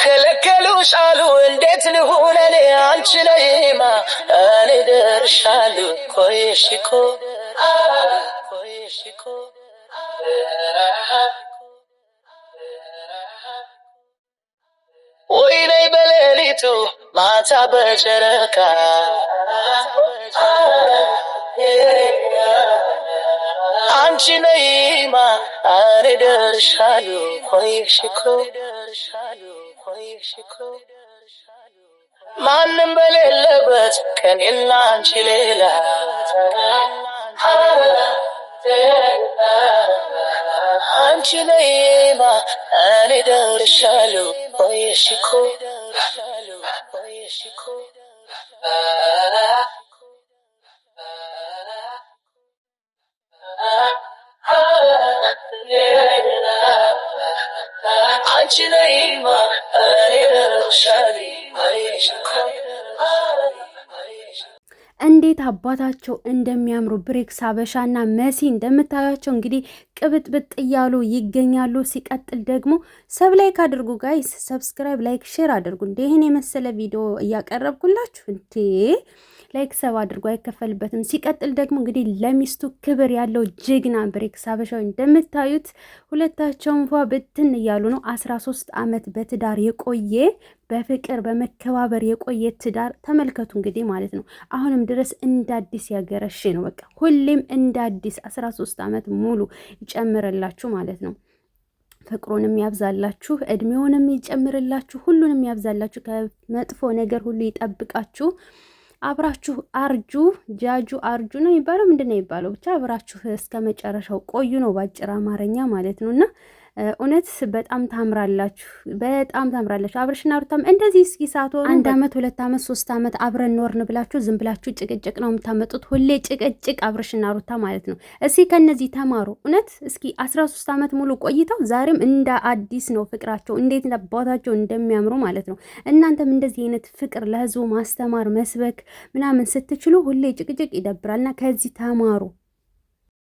ከለከሉሽ አሉ እንዴት ልሁን እኔ አንቺ ነይማ እኔ ደርሻለሁ ኮይሽኮ ወይኔ በሌሊቱ ማታ በጨረቃ አንቺ ነይማ እኔ ደርሻለሁ ኮይሽኮ ማንም በሌለበት ከኔና አንቺ ሌላ አንቺ ነይማ እኔ ደርሻለሁ ኮይሽኮ አንቺ ነይማ እኔ ደርሻለሁ ኮይሽኮ እንዴት አባታቸው እንደሚያምሩ ብሬክስ ሀበሻና መሲ እንደምታያቸው እንግዲህ ቅብጥብጥ እያሉ ይገኛሉ። ሲቀጥል ደግሞ ሰብ ላይክ አድርጉ ጋይስ፣ ሰብስክራይብ፣ ላይክ፣ ሼር አድርጉ። እንዴ ይሄን የመሰለ ቪዲዮ እያቀረብኩላችሁ እንዴ ላይክ ሰብ አድርጉ፣ አይከፈልበትም። ሲቀጥል ደግሞ እንግዲህ ለሚስቱ ክብር ያለው ጀግና ብሬክስ ሀበሻው እንደምታዩት ሁለታቸውም እንኳ ብትን እያሉ ነው። 13 ዓመት በትዳር የቆየ በፍቅር በመከባበር የቆየ ትዳር ተመልከቱ እንግዲህ ማለት ነው። አሁንም ድረስ እንደ አዲስ ያገረሽ ነው። በቃ ሁሌም እንደ አዲስ 13 ዓመት ሙሉ ይጨምርላችሁ ማለት ነው። ፍቅሩንም ያብዛላችሁ፣ እድሜውንም ይጨምርላችሁ፣ ሁሉንም ያብዛላችሁ፣ ከመጥፎ ነገር ሁሉ ይጠብቃችሁ። አብራችሁ አርጁ። ጃጁ አርጁ ነው የሚባለው፣ ምንድነው የሚባለው? ብቻ አብራችሁ እስከ መጨረሻው ቆዩ ነው ባጭር አማርኛ ማለት ነውና እውነት በጣም ታምራላችሁ፣ በጣም ታምራላችሁ። አብርሽና ሩታም እንደዚህ እስኪ ሳትሆኑ 1 ዓመት 2 ዓመት 3 ዓመት አብረን ኖርን ብላችሁ ዝም ብላችሁ ጭቅጭቅ ነው የምታመጡት። ሁሌ ጭቅጭቅ አብርሽና ሩታ ማለት ነው። እስኪ ከነዚህ ተማሩ። እውነት እስኪ 13 ዓመት ሙሉ ቆይተው ዛሬም እንደ አዲስ ነው ፍቅራቸው፣ እንዴት አባታቸው እንደሚያምሩ ማለት ነው። እናንተም እንደዚህ አይነት ፍቅር ለህዝቡ ማስተማር መስበክ ምናምን ስትችሉ ሁሌ ጭቅጭቅ ይደብራልና ከዚህ ተማሩ።